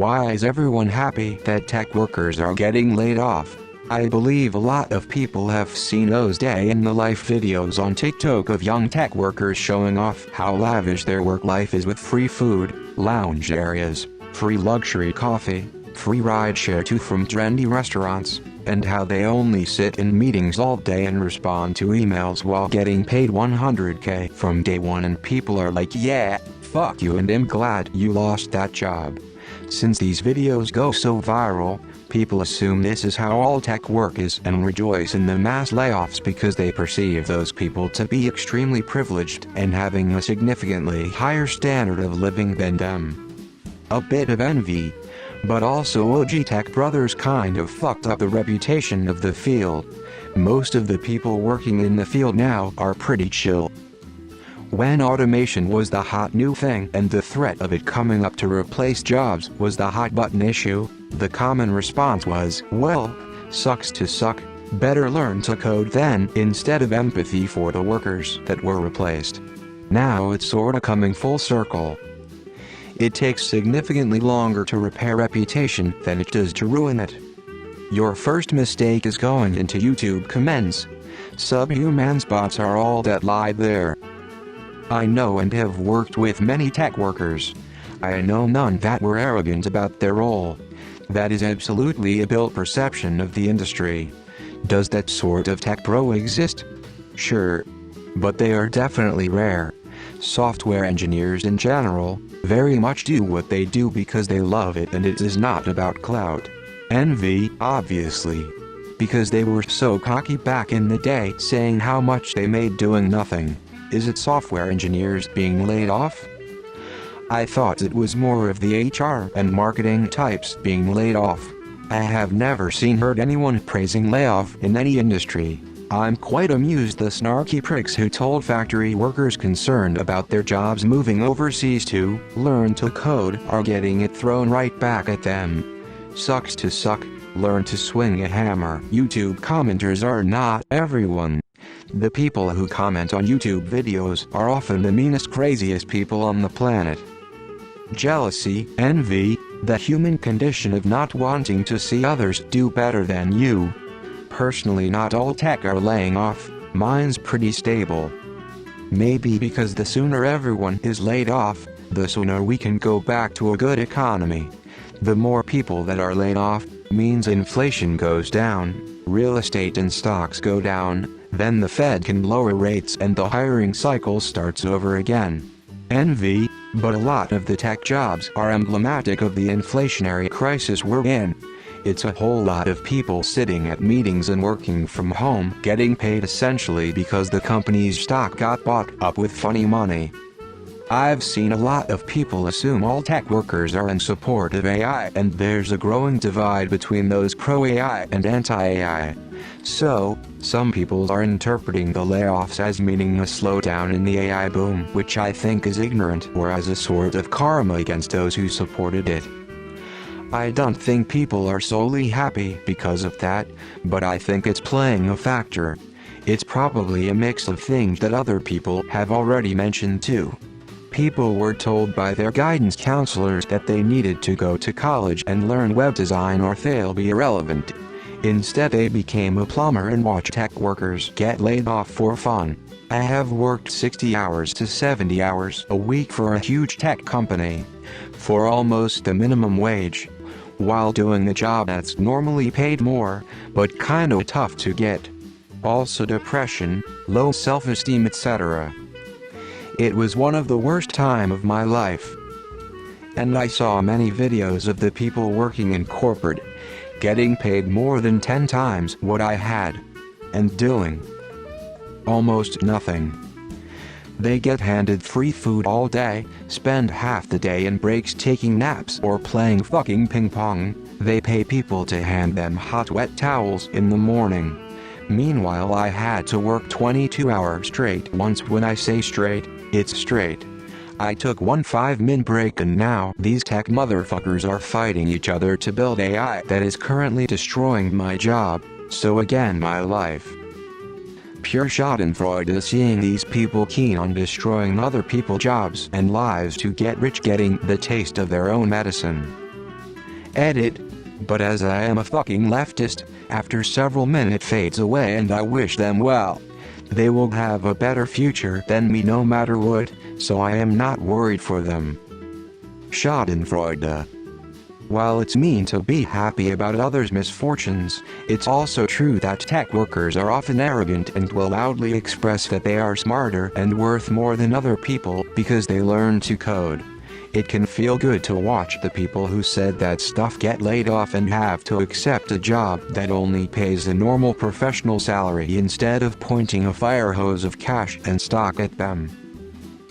Why is everyone happy that tech workers are getting laid off? I believe a lot of people have seen those day in the life videos on TikTok of young tech workers showing off how lavish their work life is with free food, lounge areas, free luxury coffee, free rideshare to from trendy restaurants, and how they only sit in meetings all day and respond to emails while getting paid $100K from day one, and people are like, yeah, fuck you and I'm glad you lost that job. Since these videos go so viral, people assume this is how all tech work is and rejoice in the mass layoffs because they perceive those people to be extremely privileged and having a significantly higher standard of living than them. A bit of envy. But also OG Tech Brothers kind of fucked up the reputation of the field. Most of the people working in the field now are pretty chill. When automation was the hot new thing and the threat of it coming up to replace jobs was the hot button issue, the common response was, well, sucks to suck, better learn to code then, instead of empathy for the workers that were replaced. Now it's sorta coming full circle. It takes significantly longer to repair reputation than it does to ruin it. Your first mistake is going into YouTube comments. Subhuman bots are all that lie there. I know and have worked with many tech workers. I know none that were arrogant about their role. That is absolutely a built perception of the industry. Does that sort of tech bro exist? Sure. But they are definitely rare. Software engineers in general very much do what they do because they love it, and it is not about clout. Envy, obviously. Because they were so cocky back in the day saying how much they made doing nothing. Is it software engineers being laid off? I thought it was more of the HR and marketing types being laid off. I have never heard anyone praising layoff in any industry. I'm quite amused the snarky pricks who told factory workers concerned about their jobs moving overseas to learn to code are getting it thrown right back at them. Sucks to suck, learn to swing a hammer. YouTube commenters are not everyone. The people who comment on YouTube videos are often the meanest, craziest people on the planet. Jealousy, envy, the human condition of not wanting to see others do better than you. Personally, not all tech are laying off, mine's pretty stable. Maybe because the sooner everyone is laid off, the sooner we can go back to a good economy. The more people that are laid off means inflation goes down, real estate and stocks go down, then the Fed can lower rates and the hiring cycle starts over again. Envy, but a lot of the tech jobs are emblematic of the inflationary crisis we're in. It's a whole lot of people sitting at meetings and working from home, getting paid essentially because the company's stock got bought up with funny money. I've seen a lot of people assume all tech workers are in support of AI, and there's a growing divide between those pro-AI and anti-AI. So, some people are interpreting the layoffs as meaning a slowdown in the AI boom, which I think is ignorant, or as a sort of karma against those who supported it. I don't think people are solely happy because of that, but I think it's playing a factor. It's probably a mix of things that other people have already mentioned too. People were told by their guidance counselors that they needed to go to college and learn web design or they'll be irrelevant. Instead they became a plumber and watched tech workers get laid off for fun. I have worked 60 hours to 70 hours a week for a huge tech company, for almost the minimum wage, while doing a job that's normally paid more, but kinda tough to get. Also depression, low self-esteem, etc. It was one of the worst time of my life. And I saw many videos of the people working in corporate, getting paid more than 10 times what I had, and doing almost nothing. They get handed free food all day, spend half the day in breaks taking naps or playing fucking ping pong. They pay people to hand them hot wet towels in the morning. Meanwhile I had to work 22 hours straight. Once when I say straight, it's straight. I took one 5-minute break and now these tech motherfuckers are fighting each other to build AI that is currently destroying my job, so again my life. Pure schadenfreude is seeing these people keen on destroying other people's jobs and lives to get rich, getting the taste of their own medicine. Edit. But as I am a fucking leftist, after several minutes fades away and I wish them well. They will have a better future than me no matter what, so I am not worried for them. Schadenfreude. While it's mean to be happy about others' misfortunes, it's also true that tech workers are often arrogant and will loudly express that they are smarter and worth more than other people because they learn to code. It can feel good to watch the people who said that stuff get laid off and have to accept a job that only pays a normal professional salary instead of pointing a fire hose of cash and stock at them.